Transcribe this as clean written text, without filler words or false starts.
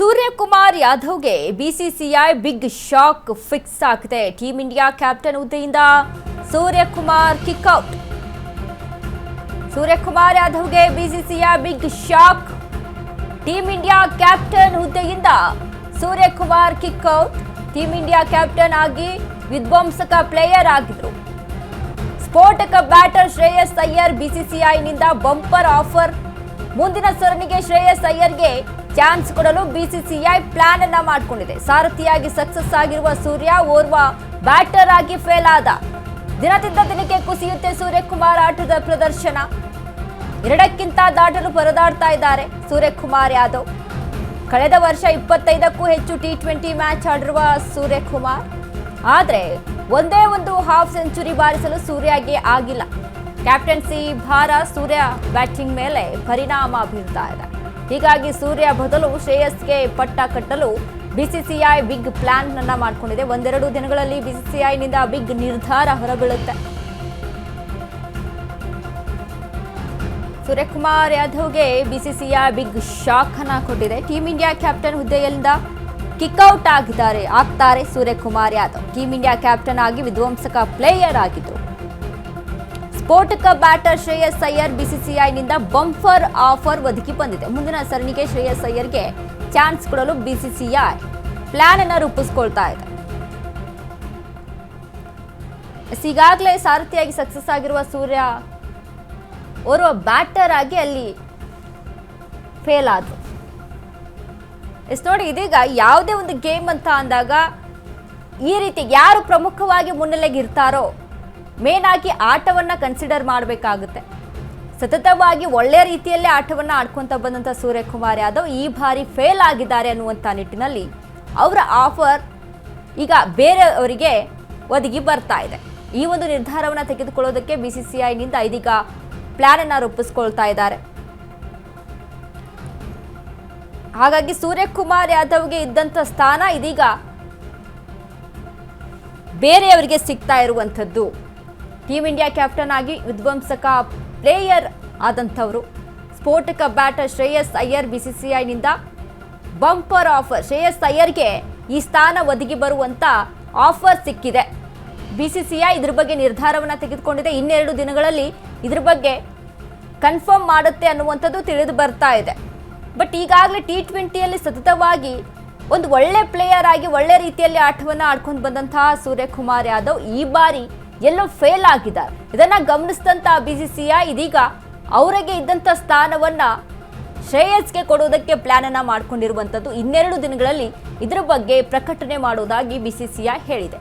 ಸೂರ್ಯಕುಮಾರ್ ಯಾದವ್ಗೆ BCCI big shock fix ಆಗಿದೆ. Team India captain ಹುದ್ದೆಯಿಂದ ಸೂರ್ಯಕುಮಾರ್ ಕಿಕ್ಔಟ್. ಸೂರ್ಯಕುಮಾರ್ ಯಾದವ್ಗೆ BCCI big shock. Team India captain ಹುದ್ದೆಯಿಂದ Suryakumar kick out. Team India captain ಆಗಿ ವಿಧ್ವಂಸಕ ಪ್ಲೇಯರ್ ಆಗಿದ್ರು. ಸ್ಫೋಟಕ ಬ್ಯಾಟರ್ ಶ್ರೇಯಸ್ ಅಯ್ಯರ್ ಬಿಸಿಸಿಐನಿಂದ ಬಂಪರ್ ಆಫರ್. ಮುಂದಿನ ಸರಣಿಗೆ ಶ್ರೇಯಸ್ ಅಯ್ಯರ್ಗೆ ಚಾನ್ಸ್ ಕೊಡಲು ಬಿಸಿಸಿಐ ಪ್ಲಾನ್ ಅನ್ನ ಮಾಡಿಕೊಂಡಿದೆ. ಸಾರಥಿಯಾಗಿ ಸಕ್ಸಸ್ ಆಗಿರುವ ಸೂರ್ಯ ಓರ್ವ ಬ್ಯಾಟರ್ ಆಗಿ ಫೇಲ್ ಆದ. ದಿನದಿಂದ ದಿನಕ್ಕೆ ಕುಸಿಯುತ್ತೆ ಸೂರ್ಯಕುಮಾರ್ ಆಟದ ಪ್ರದರ್ಶನ. 2ಕ್ಕಿಂತ ದಾಟಲು ಪರದಾಡ್ತಾ ಇದ್ದಾರೆ ಸೂರ್ಯಕುಮಾರ್ ಯಾದವ್. ಕಳೆದ ವರ್ಷ 25ಕ್ಕೂ ಹೆಚ್ಚು T20 ಮ್ಯಾಚ್ ಆಡಿರುವ ಸೂರ್ಯಕುಮಾರ್, ಆದರೆ ಒಂದೇ ಒಂದು ಹಾಫ್ ಸೆಂಚುರಿ ಬಾರಿಸಲು ಸೂರ್ಯಗೆ ಆಗಿಲ್ಲ. ಕ್ಯಾಪ್ಟನ್ಸಿ ಭಾರ ಸೂರ್ಯ ಬ್ಯಾಟಿಂಗ್ ಮೇಲೆ ಪರಿಣಾಮ ಬೀರ್ತಾ ಇದೆ. ಹೀಗಾಗಿ ಸೂರ್ಯ ಬದಲು ಶ್ರೇಯಸ್ಗೆ ಪಟ್ಟ ಕಟ್ಟಲು ಬಿಸಿಸಿಐ ಬಿಗ್ ಪ್ಲಾನ್ ಅನ್ನ ಮಾಡಿಕೊಂಡಿದೆ. ಒಂದೆರಡು ದಿನಗಳಲ್ಲಿ ಬಿಸಿಸಿಐನಿಂದ ಬಿಗ್ ನಿರ್ಧಾರ ಹೊರಬೀಳುತ್ತೆ. ಸೂರ್ಯಕುಮಾರ್ ಯಾದವ್ಗೆ ಬಿಸಿಸಿಐ ಬಿಗ್ ಶಾಕ್ ಅನ್ನ ಕೊಟ್ಟಿದೆ. ಟೀಮ್ ಇಂಡಿಯಾ ಕ್ಯಾಪ್ಟನ್ ಹುದ್ದೆಯಿಂದ ಕಿಕ್ಔಟ್ ಆಗ್ತಾರೆ Suryakumar Yadav. Team India captain ಆಗಿ ವಿಧ್ವಂಸಕ ಪ್ಲೇಯರ್ ಆಗಿದ್ರು. ಸ್ಫೋಟಕ ಬ್ಯಾಟರ್ ಶ್ರೇಯಸ್ ಅಯ್ಯರ್ ಬಿಸಿಸಿಐನಿಂದ ಬಂಪರ್ ಆಫರ್ ಒದಗಿ ಬಂದಿದೆ. ಮುಂದಿನ ಸರಣಿಗೆ ಶ್ರೇಯಸ್ ಅಯ್ಯರ್ಗೆ ಚಾನ್ಸ್ ಕೊಡಲು ಬಿಸಿಸಿಐ ಪ್ಲಾನ್ ಅನ್ನು ರೂಪಿಸಿಕೊಳ್ತಾ ಇದೆ. ಈಗಾಗಲೇ ಸಾರಥಿಯಾಗಿ ಸಕ್ಸಸ್ ಆಗಿರುವ ಸೂರ್ಯ ಓರ್ವ ಬ್ಯಾಟರ್ ಆಗಿ ಅಲ್ಲಿ ಫೇಲ್ ಆದ್ರು. ನೋಡಿ, ಇದೀಗ ಯಾವುದೇ ಒಂದು ಗೇಮ್ ಅಂತ ಅಂದಾಗ ಈ ರೀತಿ ಯಾರು ಪ್ರಮುಖವಾಗಿ ಮುನ್ನೆಲೆಗೆ ಇರ್ತಾರೋ ಮೇನ್ ಆಗಿ ಆಟವನ್ನ ಕನ್ಸಿಡರ್ ಮಾಡಬೇಕಾಗುತ್ತೆ. ಸತತವಾಗಿ ಒಳ್ಳೆ ರೀತಿಯಲ್ಲೇ ಆಟವನ್ನ ಆಡ್ಕೊಂತ ಬಂದಂತ ಸೂರ್ಯಕುಮಾರ್ ಯಾದವ್ ಈ ಬಾರಿ ಫೇಲ್ ಆಗಿದ್ದಾರೆ ಅನ್ನುವಂಥ ನಿಟ್ಟಿನಲ್ಲಿ ಅವರ ಆಫರ್ ಈಗ ಬೇರೆಯವರಿಗೆ ಒದಗಿ ಬರ್ತಾ ಇದೆ. ಈ ಒಂದು ನಿರ್ಧಾರವನ್ನು ತೆಗೆದುಕೊಳ್ಳೋದಕ್ಕೆ ಬಿಸಿಸಿಐನಿಂದ ಇದೀಗ ಪ್ಲಾನ್ ಅನ್ನ ರೂಪಿಸ್ಕೊಳ್ತಾ ಇದ್ದಾರೆ. ಹಾಗಾಗಿ ಸೂರ್ಯಕುಮಾರ್ ಯಾದವ್ಗೆ ಇದ್ದಂಥ ಸ್ಥಾನ ಇದೀಗ ಬೇರೆಯವರಿಗೆ ಸಿಗ್ತಾ ಇರುವಂಥದ್ದು. ಟೀಮ್ ಇಂಡಿಯಾ ಕ್ಯಾಪ್ಟನ್ ಆಗಿ ವಿಧ್ವಂಸಕ ಪ್ಲೇಯರ್ ಆದಂಥವರು. ಸ್ಫೋಟಕ ಬ್ಯಾಟರ್ ಶ್ರೇಯಸ್ ಅಯ್ಯರ್ ಬಿಸಿಸಿಐನಿಂದ ಬಂಪರ್ ಆಫರ್. ಶ್ರೇಯಸ್ ಅಯ್ಯರ್ಗೆ ಈ ಸ್ಥಾನ ಒದಗಿ ಬರುವಂತ ಆಫರ್ ಸಿಕ್ಕಿದೆ. ಬಿಸಿಸಿಐ ಇದ್ರ ಬಗ್ಗೆ ನಿರ್ಧಾರವನ್ನು ತೆಗೆದುಕೊಂಡಿದೆ. ಇನ್ನೆರಡು ದಿನಗಳಲ್ಲಿ ಇದ್ರ ಬಗ್ಗೆ ಕನ್ಫರ್ಮ್ ಮಾಡುತ್ತೆ ಅನ್ನುವಂಥದ್ದು ತಿಳಿದು ಬರ್ತಾ ಇದೆ. ಬಟ್ ಈಗಾಗಲೇ T20ಯಲ್ಲಿ ಸತತವಾಗಿ ಒಂದು ಒಳ್ಳೆ ಪ್ಲೇಯರ್ ಆಗಿ ಒಳ್ಳೆ ರೀತಿಯಲ್ಲಿ ಆಟವನ್ನು ಆಡ್ಕೊಂಡು ಬಂದಂತಹ ಸೂರ್ಯಕುಮಾರ್ ಯಾದವ್ ಈ ಬಾರಿ ಎಲ್ಲೋ ಫೇಲ್ ಆಗಿದ್ದಾರೆ. ಇದನ್ನ ಗಮನಿಸಿದಂತ ಬಿಸಿಸಿಐ ಇದೀಗ ಅವರಿಗೆ ಇದ್ದಂಥ ಸ್ಥಾನವನ್ನ ಶ್ರೇಯಸ್ಗೆ ಕೊಡುವುದಕ್ಕೆ ಪ್ಲಾನ್ ಅನ್ನ ಮಾಡಿಕೊಂಡಿರುವಂಥದ್ದು. ಇನ್ನೆರಡು ದಿನಗಳಲ್ಲಿ ಇದರ ಬಗ್ಗೆ ಪ್ರಕಟಣೆ ಮಾಡುವುದಾಗಿ ಬಿಸಿಸಿಐ ಹೇಳಿದೆ.